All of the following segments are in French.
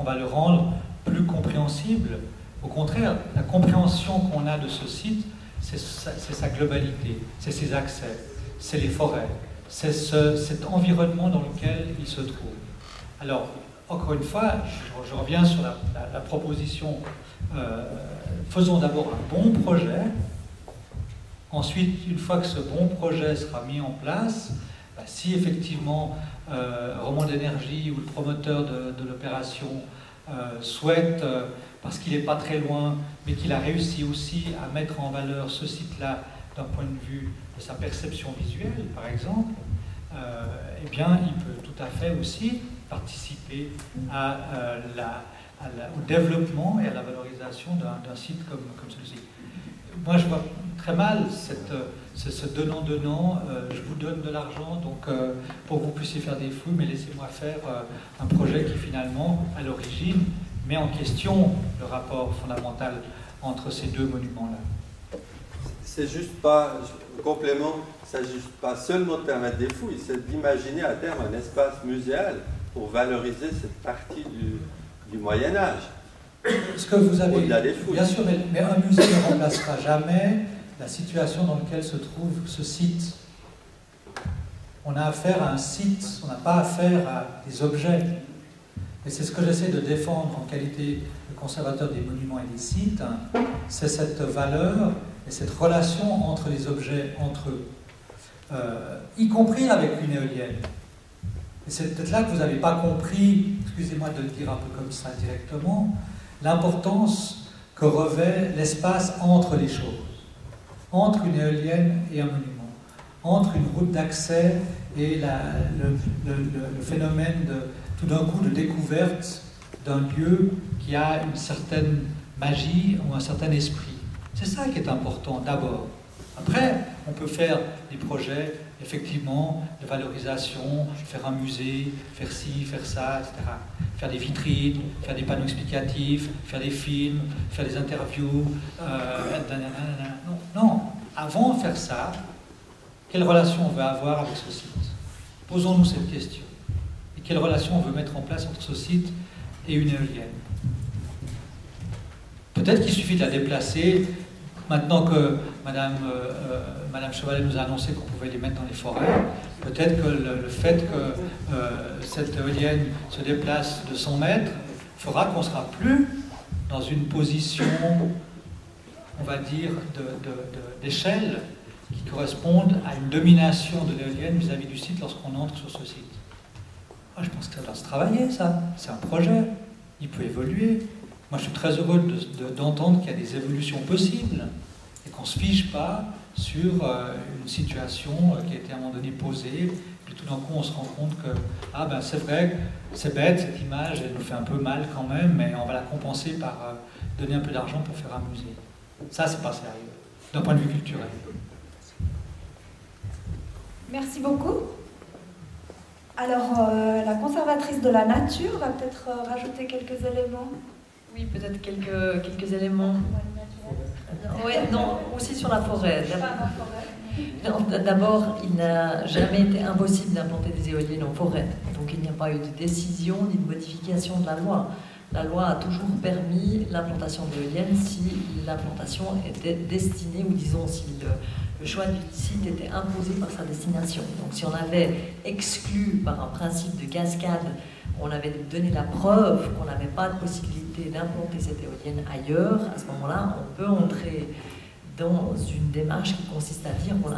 qu'on va le rendre plus compréhensible. Au contraire, la compréhension qu'on a de ce site, c'est sa globalité, c'est ses accès, c'est les forêts, c'est cet environnement dans lequel il se trouve. Alors, encore une fois, je reviens sur la proposition, faisons d'abord un bon projet, ensuite, une fois que ce bon projet sera mis en place, si effectivement Romande Énergie ou le promoteur de l'opération souhaite, parce qu'il n'est pas très loin, mais qu'il a réussi aussi à mettre en valeur ce site-là d'un point de vue de sa perception visuelle, par exemple, eh bien, il peut tout à fait aussi participer au développement et à la valorisation d'un site comme celui-ci. Moi, je vois très mal ce donnant-donnant, je vous donne de l'argent donc pour que vous puissiez faire des fouilles, mais laissez-moi faire un projet qui finalement, à l'origine, met en question le rapport fondamental entre ces deux monuments-là. C'est juste pas, complément, il ne s'agit pas seulement de permettre des fouilles, c'est d'imaginer à terme un espace muséal pour valoriser cette partie du Moyen-Âge. Ce que vous avez, au-delà des fouilles. Bien sûr, mais un musée ne remplacera jamais la situation dans laquelle se trouve ce site. On a affaire à un site, on n'a pas affaire à des objets. Et c'est ce que j'essaie de défendre en qualité de conservateur des monuments et des sites, c'est cette valeur et cette relation entre les objets, entre eux, y compris avec une éolienne. Et c'est peut-être là que vous n'avez pas compris, excusez-moi de le dire un peu comme ça directement, l'importance que revêt l'espace entre les choses, entre une éolienne et un monument, entre une route d'accès et le phénomène tout d'un coup de découverte d'un lieu qui a une certaine magie ou un certain esprit. C'est ça qui est important d'abord. Après, on peut faire des projets, effectivement, de valorisation, faire un musée, faire ci, faire ça, etc. Faire des vitrines, faire des panneaux explicatifs, faire des films, faire des interviews. Non, avant de faire ça, quelle relation on veut avoir avec ce site? Posons-nous cette question. Et quelle relation on veut mettre en place entre ce site et une éolienne? Peut-être qu'il suffit de la déplacer. Maintenant que Madame Chevalet nous a annoncé qu'on pouvait les mettre dans les forêts, peut-être que le fait que cette éolienne se déplace de 100 mètres fera qu'on ne sera plus dans une position, on va dire, d'échelle qui corresponde à une domination de l'éolienne vis-à-vis du site lorsqu'on entre sur ce site. Moi, je pense que ça doit se travailler, ça. C'est un projet. Il peut évoluer. Moi, je suis très heureux d'entendre qu'il y a des évolutions possibles et qu'on ne se fige pas sur une situation qui a été à un moment donné posée, puis tout d'un coup, on se rend compte que ah ben, c'est vrai, c'est bête, cette image, elle nous fait un peu mal quand même, mais on va la compenser par donner un peu d'argent pour faire un musée. Ça, c'est pas sérieux, d'un point de vue culturel. Merci beaucoup. Alors, la conservatrice de la nature va peut-être rajouter quelques éléments. Oui, peut-être quelques éléments. Oui, non, aussi sur la forêt. D'abord, il n'a jamais été impossible d'implanter des éoliennes en forêt. Donc il n'y a pas eu de décision ni de modification de la loi. La loi a toujours permis l'implantation d'éoliennes si l'implantation était destinée, ou disons si le choix du site était imposé par sa destination. Donc si on avait exclu par un principe de cascade, on avait donné la preuve qu'on n'avait pas de possibilité d'implanter cette éolienne ailleurs, à ce moment-là, on peut entrer dans une démarche qui consiste à dire on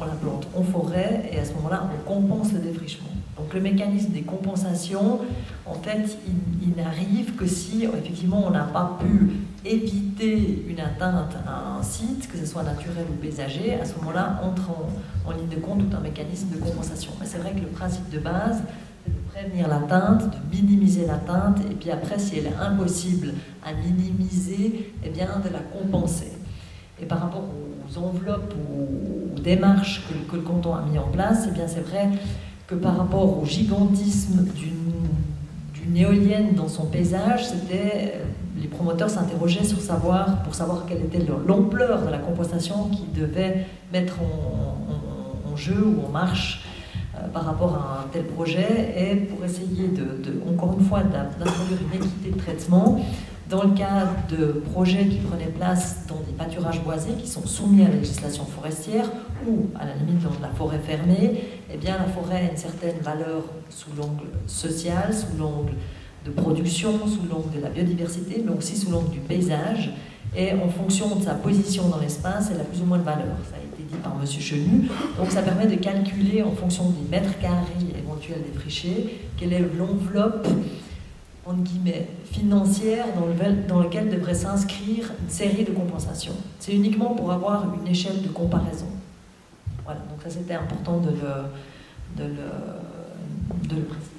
l'implante en forêt et à ce moment-là, on compense le défrichement. Donc le mécanisme des compensations, en fait, il n'arrive que si, effectivement, on n'a pas pu éviter une atteinte à un site, que ce soit naturel ou paysager, à ce moment-là, entre en ligne de compte tout un mécanisme de compensation. Mais c'est vrai que le principe de base, c'est de prévenir l'atteinte, de minimiser l'atteinte, et puis après, si elle est impossible à minimiser, eh bien, de la compenser. Et par rapport aux enveloppes ou aux démarches que le canton a mis en place, eh bien, c'est vrai que par rapport au gigantisme d'une éolienne dans son paysage, les promoteurs s'interrogeaient pour savoir quelle était l'ampleur de la compensation qu'ils devaient mettre en jeu ou en marche par rapport à un tel projet est pour essayer encore une fois d'introduire une équité de traitement dans le cadre de projets qui prenaient place dans des pâturages boisés qui sont soumis à la législation forestière ou à la limite dans la forêt fermée. Eh bien la forêt a une certaine valeur sous l'angle social, sous l'angle de production, sous l'angle de la biodiversité, mais aussi sous l'angle du paysage. Et en fonction de sa position dans l'espace, elle a plus ou moins de valeur. Ça a été dit par M. Chenu. Donc ça permet de calculer en fonction des mètres carrés éventuels défrichés quelle est l'enveloppe entre guillemets financière dans laquelle devrait s'inscrire une série de compensations. C'est uniquement pour avoir une échelle de comparaison. Voilà, donc ça c'était important de le préciser.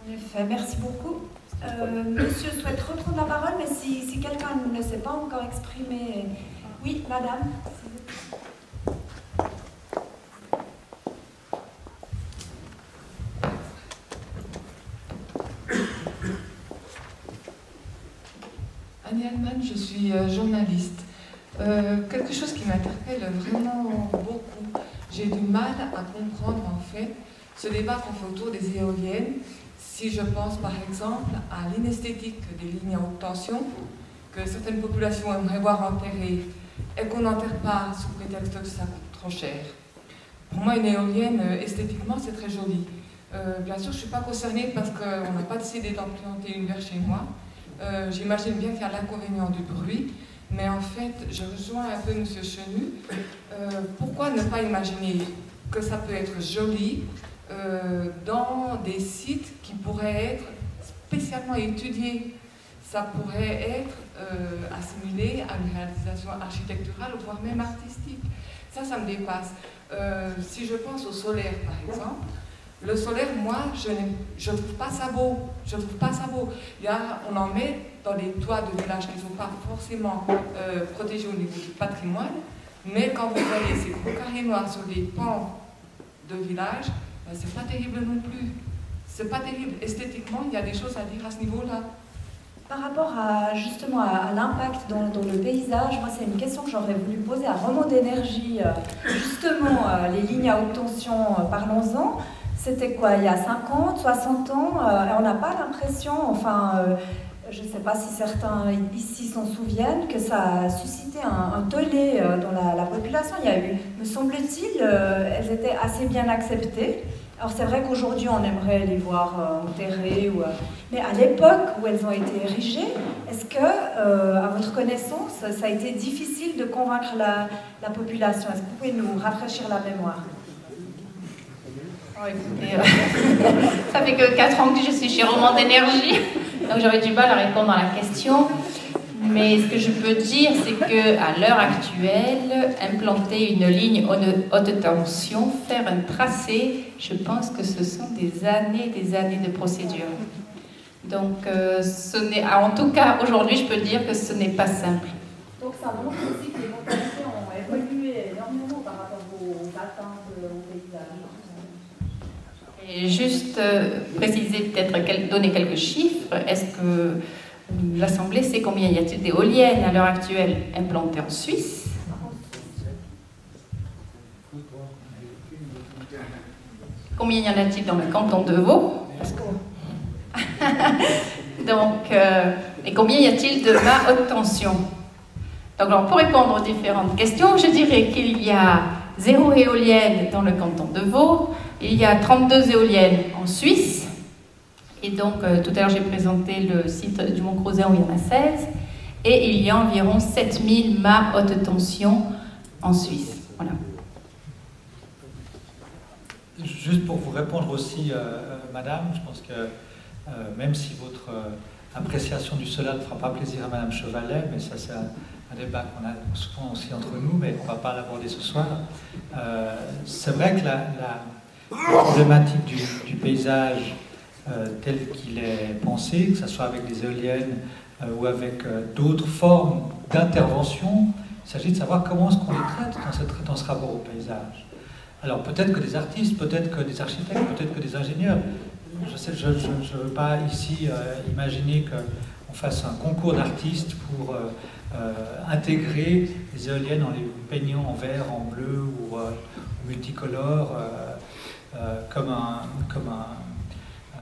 En effet, merci beaucoup. Monsieur souhaite reprendre la parole, mais si quelqu'un ne s'est pas encore exprimé... Oui, madame. Annie Allman, je suis journaliste. Quelque chose qui m'interpelle vraiment beaucoup. J'ai du mal à comprendre en fait ce débat qu'on fait autour des éoliennes. Si je pense par exemple à l'inesthétique des lignes à haute tension que certaines populations aimeraient voir enterrées et qu'on n'enterre pas sous prétexte que ça coûte trop cher. Pour moi, une éolienne, esthétiquement, c'est très joli. Bien sûr, je ne suis pas concernée parce qu'on n'a pas décidé d'en planter une vers chez moi. J'imagine bien qu'il y a l'inconvénient du bruit, mais en fait, je rejoins un peu M. Chenu. Pourquoi ne pas imaginer que ça peut être joli dans des sites qui pourraient être spécialement étudiés? Ça pourrait être assimilé à une réalisation architecturale, voire même artistique. Ça me dépasse. Si je pense au solaire, par exemple, le solaire, moi, je ne trouve pas ça beau. Je ne trouve pas ça beau. On en met dans les toits de villages qui ne sont pas forcément protégés au niveau du patrimoine, mais quand vous voyez ces gros carrés noirs sur les pans de villages, ben, c'est pas terrible non plus. C'est pas terrible. Esthétiquement, il y a des choses à dire à ce niveau-là. Par rapport justement à l'impact dans le paysage, moi c'est une question que j'aurais voulu poser à Remond d'énergie. Justement, les lignes à haute tension, parlons-en. C'était quoi, il y a 50, 60 ans on n'a pas l'impression, je ne sais pas si certains ici s'en souviennent, que ça a suscité un tollé dans la population. Il y a eu, me semble-t-il, elles étaient assez bien acceptées. Alors c'est vrai qu'aujourd'hui on aimerait les voir enterrées, mais à l'époque où elles ont été érigées, est-ce que, à votre connaissance, ça a été difficile de convaincre la population? Est-ce que vous pouvez nous rafraîchir la mémoire? Oh, écoutez, ça fait que 4 ans que je suis chez Remond d'énergie, donc j'aurais du mal à répondre à la question. Mais ce que je peux dire, c'est qu'à l'heure actuelle, implanter une ligne haute tension, faire un tracé, je pense que ce sont des années de procédure. Donc, en tout cas, aujourd'hui, je peux dire que ce n'est pas simple. Donc ça montre aussi que les mentalités ont évolué énormément par rapport aux attentes, au paysage. Et juste préciser, peut-être donner quelques chiffres. Est-ce que l'Assemblée sait combien y a-t-il d'éoliennes à l'heure actuelle implantées en Suisse? Combien y en a-t-il dans le canton de Vaud? Donc, et combien y a-t-il de mâts haute tension? Donc, alors, pour répondre aux différentes questions, je dirais qu'il y a 0 éolienne dans le canton de Vaud, il y a 32 éoliennes en Suisse, et donc tout à l'heure j'ai présenté le site du Mont Crozet où il y en a 16, et il y a environ 7000 mâts haute tension en Suisse. Voilà. Juste pour vous répondre aussi, madame, je pense que même si votre appréciation du solaire ne fera pas plaisir à madame Chevalet, mais ça c'est un débat qu'on a souvent aussi entre nous, mais on ne va pas l'aborder ce soir. C'est vrai que la problématique du paysage tel qu'il est pensé, que ce soit avec des éoliennes ou avec d'autres formes d'intervention, il s'agit de savoir comment est-ce qu'on les traite dans ce rapport au paysage. Alors peut-être que des artistes, peut-être que des architectes, peut-être que des ingénieurs. Je ne veux pas ici imaginer qu'on fasse un concours d'artistes pour intégrer les éoliennes en les peignant en vert, en bleu ou multicolores. comme un